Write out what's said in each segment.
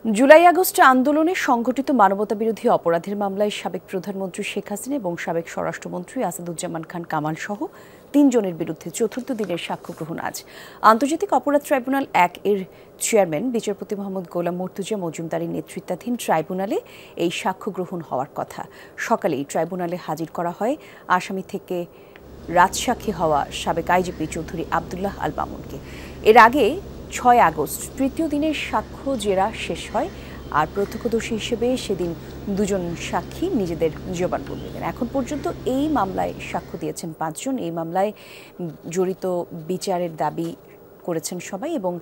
July August আন্দোলনে সংঘটিত মানবতাবিরোধী অপরাধের মামলায় সাবেক প্রধানমন্ত্রী শেখ হাসিনা এবং সাবেক স্বরাষ্ট্রমন্ত্রী আসাদুজ্জামান খান কামাল সহ ৩ জনের বিরুদ্ধে চতুর্থ দিনের সাক্ষ্য গ্রহণ আজ। আন্তর্জাতিক অপরাধ ট্রাইব্যুনাল ১ এর চেয়ারম্যান বিচারপতি মোহাম্মদ গোলাম মর্তুজা মজুমদারের নেতৃত্বাধীন ট্রাইব্যুনালে এই সাক্ষ্য গ্রহণ হওয়ার কথা। সকালেই ট্রাইব্যুনালে হাজির করা হয় আসামি থেকে রাজসাক্ষী হওয়া সাবেক আইজিপি চৌধুরী আবদুল্লাহ আল মামুনকে। এর আগে ৬ আগস্ট তৃতীয় দিনের সাক্ষ্য জেরা শেষ হয়, আর প্রত্যক্ষদর্শী হিসেবে সেদিন দুজন সাক্ষী নিজেদের জবানবন্দি দেন। এখন পর্যন্ত এই মামলায় সাক্ষ্য দিয়েছেন ৫ জন। এই মামলায় জড়িত বিচারের দাবি করেছেন সবাই এবং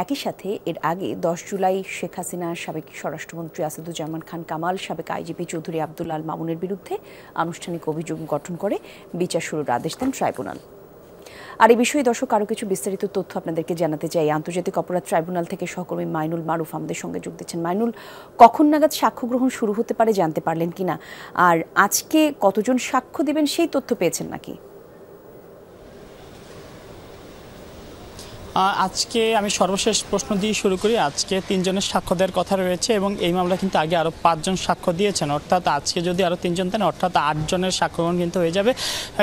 একই সাথে এর আগে ১০ জুলাই শেখ হাসিনা, সাবেক স্বরাষ্ট্রমন্ত্রী আসাদুজ্জামান খান কামাল, সাবেক আইজিপি চৌধুরী আবদুল্লাহ আল মামুনের বিরুদ্ধে আনুষ্ঠানিক অভিযোগ গঠন করে বিচার শুরুর আদেশ দেন ট্রাইব্যুনাল। আর এই বিষয়ে দর্শক আরও কিছু বিস্তারিত তথ্য আপনাদেরকে জানাতে চাই। আন্তর্জাতিক অপরাধ ট্রাইব্যুনাল থেকে সহকর্মী মাইনুল মারুফ আমাদের সঙ্গে যোগ দিচ্ছেন। মাইনুল, কখন নাগাদ সাক্ষ্য গ্রহণ শুরু হতে পারে জানতে পারলেন কিনা? আর আজকে কতজন সাক্ষ্য দেবেন সেই তথ্য পেয়েছেন নাকি? আজকে আমি সর্বশেষ প্রশ্ন দিয়ে শুরু করি। আজকে ৩ জনের সাক্ষ্য দেওয়ার কথা রয়েছে এবং এই মামলা কিন্তু আগে আরও ৫ জন সাক্ষ্য দিয়েছেন, অর্থাৎ আজকে যদি আরও ৩ জন দেন অর্থাৎ ৮ জনের সাক্ষ্যগ্রহণ কিন্তু হয়ে যাবে।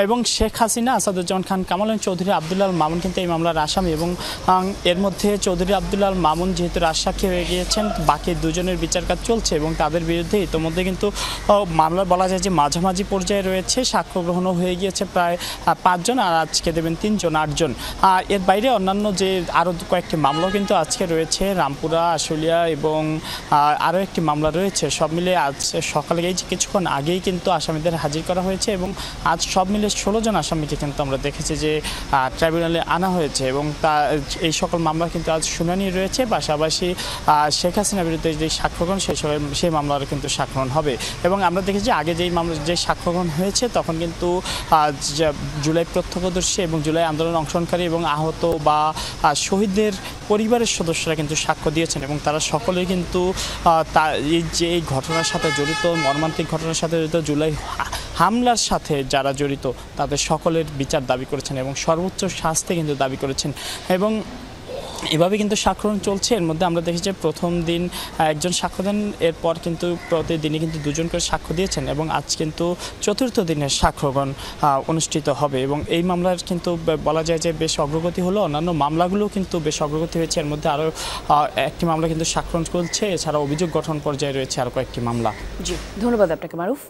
এবং শেখ হাসিনা, আসাদুজ্জামান খান কামাল এবং চৌধুরী আবদুল্লাহ আল মামুন কিন্তু এই মামলার আসামি এবং এর মধ্যে চৌধুরী আবদুল্লাহ আল মামুন যেহেতু রাজসাক্ষী হয়ে গিয়েছেন, বাকি দুজনের বিচার কাজ চলছে এবং তাদের বিরুদ্ধে ইতিমধ্যে কিন্তু মামলা বলা যায় যে মাঝামাঝি পর্যায়ে রয়েছে। সাক্ষ্য গ্রহণও হয়ে গিয়েছে প্রায় ৫ জন, আর আজকে দেবেন ৩ জন, ৮ জন। এর বাইরে অন্যান্য যে আরও কয়েকটি মামলাও কিন্তু আজকে রয়েছে, রামপুরা, আশুলিয়া এবং আরও একটি মামলা রয়েছে। সব মিলে আজ সকালে কিছুক্ষণ আগেই কিন্তু আসামিদের হাজির করা হয়েছে এবং আজ সব মিলে ১৬ জন আসামিকে কিন্তু আমরা দেখেছি যে ট্রাইব্যুনালে আনা হয়েছে এবং এই সকল মামলা কিন্তু আজ শুনানি রয়েছে। পাশাপাশি শেখ হাসিনার বিরুদ্ধে যে সাক্ষ্যগ্রহণ সেই মামলার কিন্তু সাক্ষ্যগ্রহণ হবে এবং আমরা দেখেছি আগে যে সাক্ষ্যগ্রহণ হয়েছে তখন কিন্তু জুলাই প্রত্যক্ষদর্শী এবং জুলাই আন্দোলনে অংশগ্রহণকারী এবং আহত বা শহীদদের পরিবারের সদস্যরা কিন্তু সাক্ষ্য দিয়েছেন এবং তারা সকলেই কিন্তু এই ঘটনার সাথে জড়িত, মর্মান্তিক ঘটনার সাথে জড়িত, জুলাই হামলার সাথে যারা জড়িত তাদের সকলের বিচার দাবি করেছেন এবং সর্বোচ্চ শাস্তি কিন্তু দাবি করেছেন এবং এভাবে কিন্তু সাক্ষ্যগ্রহণ চলছে। এর মধ্যে আমরা দেখেছি প্রথম দিন একজন সাক্ষ্য দেন, এরপর কিন্তু প্রতিদিনই কিন্তু ২ জন করে সাক্ষ্য দিয়েছেন এবং আজ কিন্তু চতুর্থ দিনের সাক্ষ্যগ্রহণ অনুষ্ঠিত হবে এবং এই মামলার কিন্তু বলা যায় যে বেশ অগ্রগতি হলো। অন্যান্য মামলাগুলো কিন্তু বেশ অগ্রগতি হয়েছে। এর মধ্যে আরও একটি মামলা কিন্তু সাক্ষ্যগ্রহণ চলছে, এছাড়া অভিযোগ গঠন পর্যায়ে রয়েছে আরও কয়েকটি মামলা। জি, ধন্যবাদ আপনাকে মারুফ।